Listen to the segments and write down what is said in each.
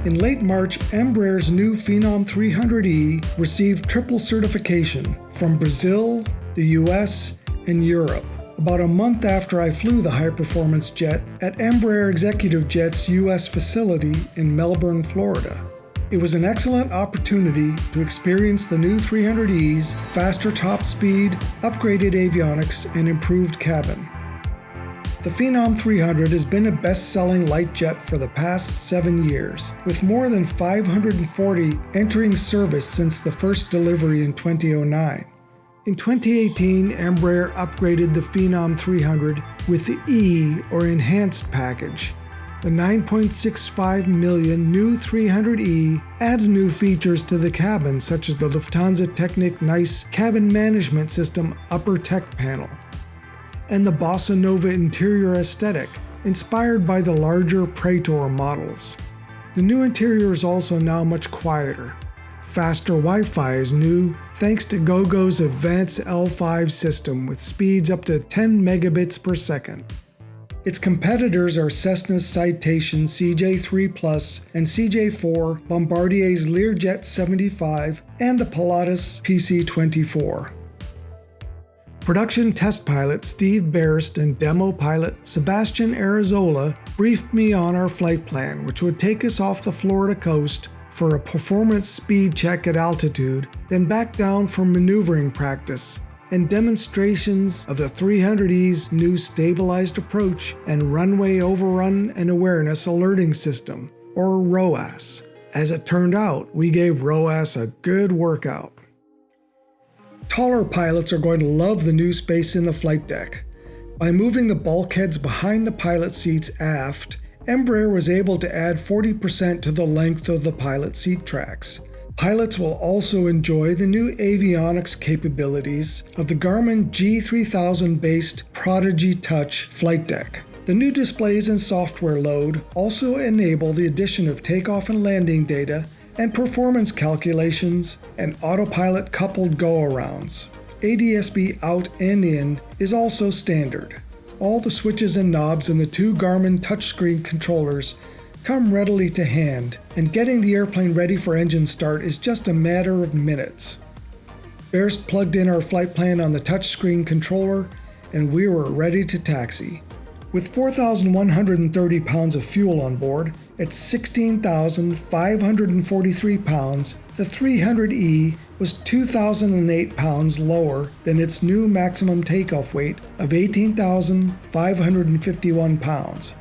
In late March, Embraer's new Phenom 300E received triple certification from Brazil, the U.S., and Europe, about a month after I flew the high-performance jet at Embraer Executive Jets U.S. facility in Melbourne, Florida. It was an excellent opportunity to experience the new 300E's faster top speed, upgraded avionics, and improved cabin. The Phenom 300 has been a best-selling light jet for the past 7 years, with more than 540 entering service since the first delivery in 2009. In 2018, Embraer upgraded the Phenom 300 with the E, or Enhanced package. The $9.65 million new 300E adds new features to the cabin, such as the Lufthansa Technik Nice Cabin Management System upper tech panel, and the Bossa Nova interior aesthetic, inspired by the larger Praetor models. The new interior is also now much quieter. Faster Wi-Fi is new thanks to Gogo's Avance L5 system with speeds up to 10 megabits per second. Its competitors are Cessna's Citation CJ3 Plus and CJ4, Bombardier's Learjet 75, and the Pilatus PC-24. Production test pilot Steve Berst and demo pilot Sebastian Arazola briefed me on our flight plan, which would take us off the Florida coast for a performance speed check at altitude, then back down for maneuvering practice and demonstrations of the 300E's new stabilized approach and runway overrun and awareness alerting system, or ROAS. As it turned out, we gave ROAS a good workout. Taller pilots are going to love the new space in the flight deck. By moving the bulkheads behind the pilot seats aft, Embraer was able to add 40% to the length of the pilot seat tracks. Pilots will also enjoy the new avionics capabilities of the Garmin G3000-based Prodigy Touch flight deck. The new displays and software load also enable the addition of takeoff and landing data and performance calculations and autopilot coupled go-arounds. ADS-B out and in is also standard. All the switches and knobs in the two Garmin touchscreen controllers come readily to hand, and getting the airplane ready for engine start is just a matter of minutes. Berst plugged in our flight plan on the touchscreen controller, and we were ready to taxi. With 4,130 pounds of fuel on board, at 16,543 pounds, the 300E was 2,008 pounds lower than its new maximum takeoff weight of 18,551 pounds.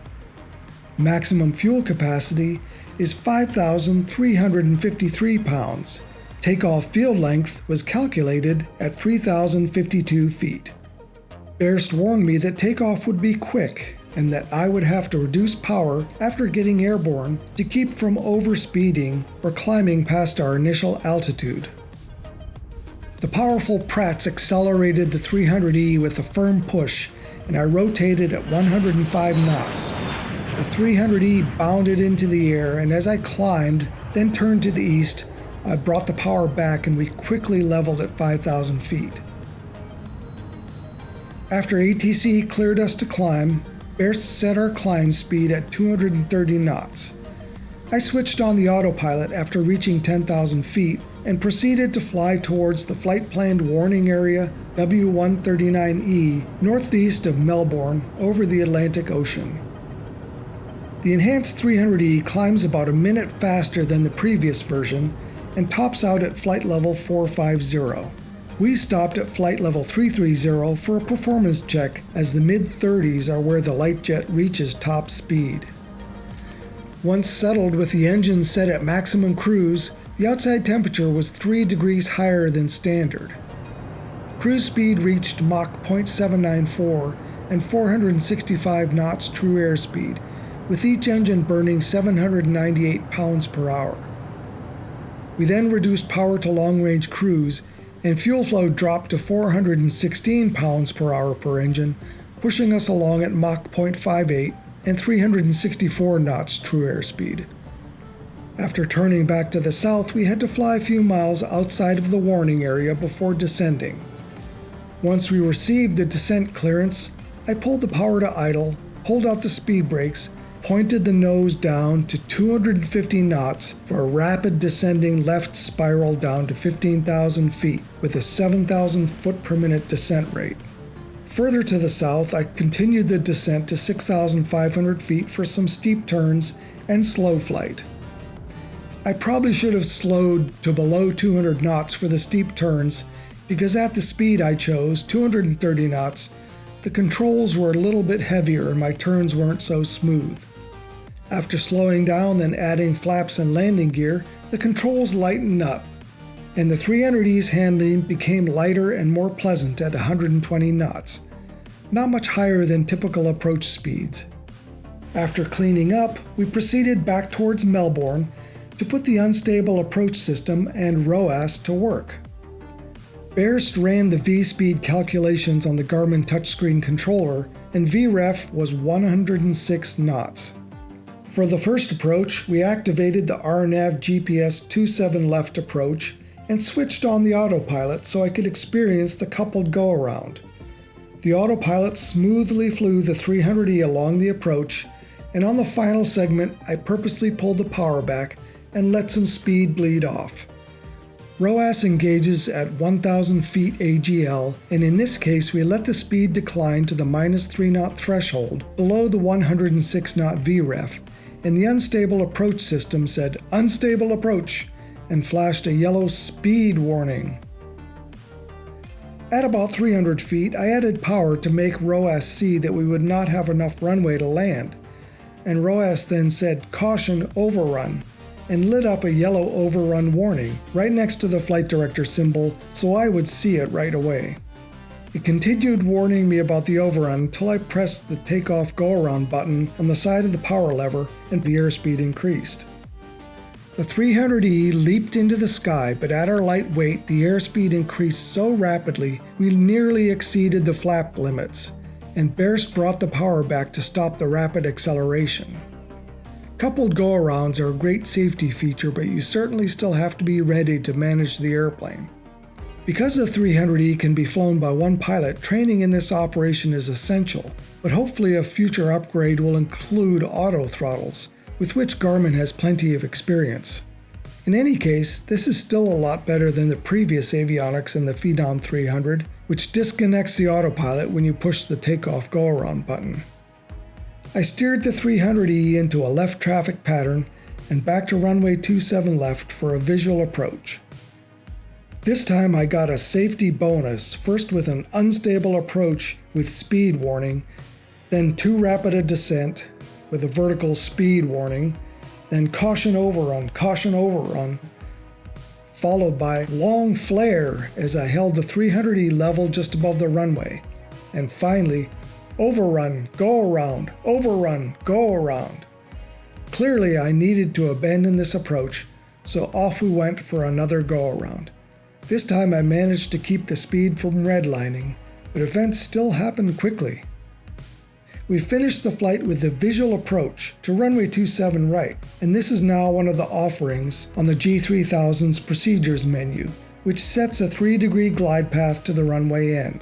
Maximum fuel capacity is 5,353 pounds. Takeoff field length was calculated at 3,052 feet. Berst warned me that takeoff would be quick and that I would have to reduce power after getting airborne to keep from overspeeding or climbing past our initial altitude. The powerful Pratts accelerated the 300E with a firm push, and I rotated at 105 knots. The 300E bounded into the air, and as I climbed, then turned to the east, I brought the power back and we quickly leveled at 5,000 feet. After ATC cleared us to climb, Berst set our climb speed at 230 knots. I switched on the autopilot after reaching 10,000 feet and proceeded to fly towards the flight-planned warning area W139E northeast of Melbourne over the Atlantic Ocean. The enhanced 300E climbs about a minute faster than the previous version and tops out at flight level 450. We stopped at flight level 330 for a performance check, as the mid-30s are where the light jet reaches top speed. Once settled with the engine set at maximum cruise, the outside temperature was 3 degrees higher than standard. Cruise speed reached Mach 0.794 and 465 knots true airspeed, with each engine burning 798 pounds per hour. We then reduced power to long-range cruise, and fuel flow dropped to 416 pounds per hour per engine, pushing us along at Mach 0.58 and 364 knots true airspeed. After turning back to the south, we had to fly a few miles outside of the warning area before descending. Once we received the descent clearance, I pulled the power to idle, pulled out the speed brakes, pointed the nose down to 250 knots for a rapid descending left spiral down to 15,000 feet with a 7,000 foot per minute descent rate. Further to the south, I continued the descent to 6,500 feet for some steep turns and slow flight. I probably should have slowed to below 200 knots for the steep turns because at the speed I chose, 230 knots, the controls were a little bit heavier and my turns weren't so smooth. After slowing down and adding flaps and landing gear, the controls lightened up, and the 300E's handling became lighter and more pleasant at 120 knots, not much higher than typical approach speeds. After cleaning up, we proceeded back towards Melbourne to put the unstable approach system and ROAS to work. Bearst ran the V-speed calculations on the Garmin touchscreen controller, and VREF was 106 knots. For the first approach, we activated the RNAV GPS 27 left approach and switched on the autopilot so I could experience the coupled go-around. The autopilot smoothly flew the 300E along the approach, and on the final segment, I purposely pulled the power back and let some speed bleed off. ROAS engages at 1,000 feet AGL, and in this case we let the speed decline to the -3 knot threshold below the 106 knot VREF, and the unstable approach system said "Unstable approach" and flashed a yellow speed warning. At about 300 feet, I added power to make ROAS see that we would not have enough runway to land, and ROAS then said "Caution overrun" and lit up a yellow overrun warning right next to the flight director symbol so I would see it right away. It continued warning me about the overrun until I pressed the takeoff go-around button on the side of the power lever and the airspeed increased. The 300E leaped into the sky, but at our light weight, the airspeed increased so rapidly we nearly exceeded the flap limits, and Bearst brought the power back to stop the rapid acceleration. Coupled go-arounds are a great safety feature, but you certainly still have to be ready to manage the airplane. Because the 300E can be flown by one pilot, training in this operation is essential, but hopefully a future upgrade will include auto throttles, with which Garmin has plenty of experience. In any case, this is still a lot better than the previous avionics in the Phenom 300, which disconnects the autopilot when you push the takeoff go-around button. I steered the 300E into a left traffic pattern and back to runway 27 left for a visual approach. This time I got a safety bonus, first with an unstable approach with speed warning, then too rapid a descent with a vertical speed warning, then caution overrun, followed by long flare as I held the 300E level just above the runway, and finally overrun, go around, overrun, go around. Clearly I needed to abandon this approach, so off we went for another go around. This time I managed to keep the speed from redlining, but events still happened quickly. We finished the flight with the visual approach to runway 27 right, and this is now one of the offerings on the G3000's procedures menu, which sets a 3-degree glide path to the runway end.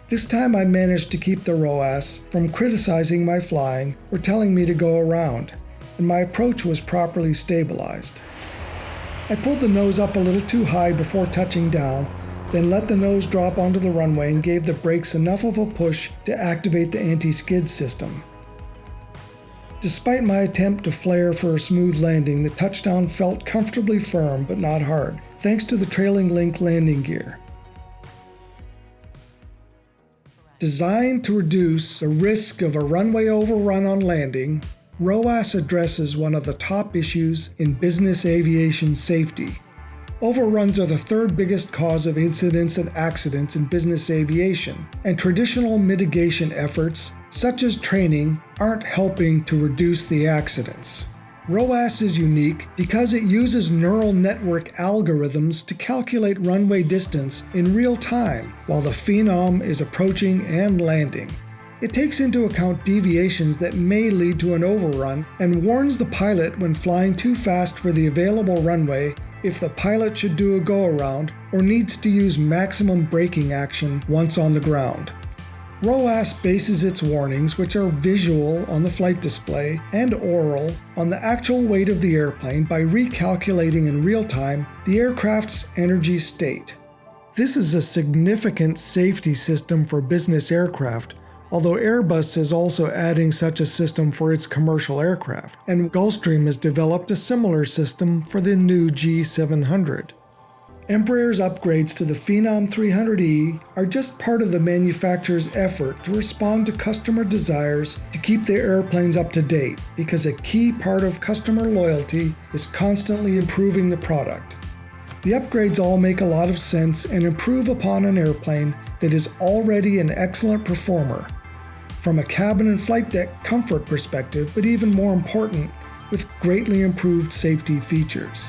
This time I managed to keep the ROAS from criticizing my flying or telling me to go around, and my approach was properly stabilized. I pulled the nose up a little too high before touching down, then let the nose drop onto the runway and gave the brakes enough of a push to activate the anti-skid system. Despite my attempt to flare for a smooth landing, the touchdown felt comfortably firm but not hard, thanks to the trailing link landing gear. Designed to reduce the risk of a runway overrun on landing, ROAS addresses one of the top issues in business aviation safety. Overruns are the third biggest cause of incidents and accidents in business aviation, and traditional mitigation efforts, such as training, aren't helping to reduce the accidents. ROAS is unique because it uses neural network algorithms to calculate runway distance in real time while the Phenom is approaching and landing. It takes into account deviations that may lead to an overrun and warns the pilot when flying too fast for the available runway if the pilot should do a go-around or needs to use maximum braking action once on the ground. ROAS bases its warnings, which are visual on the flight display and oral, on the actual weight of the airplane by recalculating in real time the aircraft's energy state. This is a significant safety system for business aircraft, although Airbus is also adding such a system for its commercial aircraft, and Gulfstream has developed a similar system for the new G700. Embraer's upgrades to the Phenom 300E are just part of the manufacturer's effort to respond to customer desires to keep their airplanes up to date, because a key part of customer loyalty is constantly improving the product. The upgrades all make a lot of sense and improve upon an airplane that is already an excellent performer, from a cabin and flight deck comfort perspective, but even more important, with greatly improved safety features.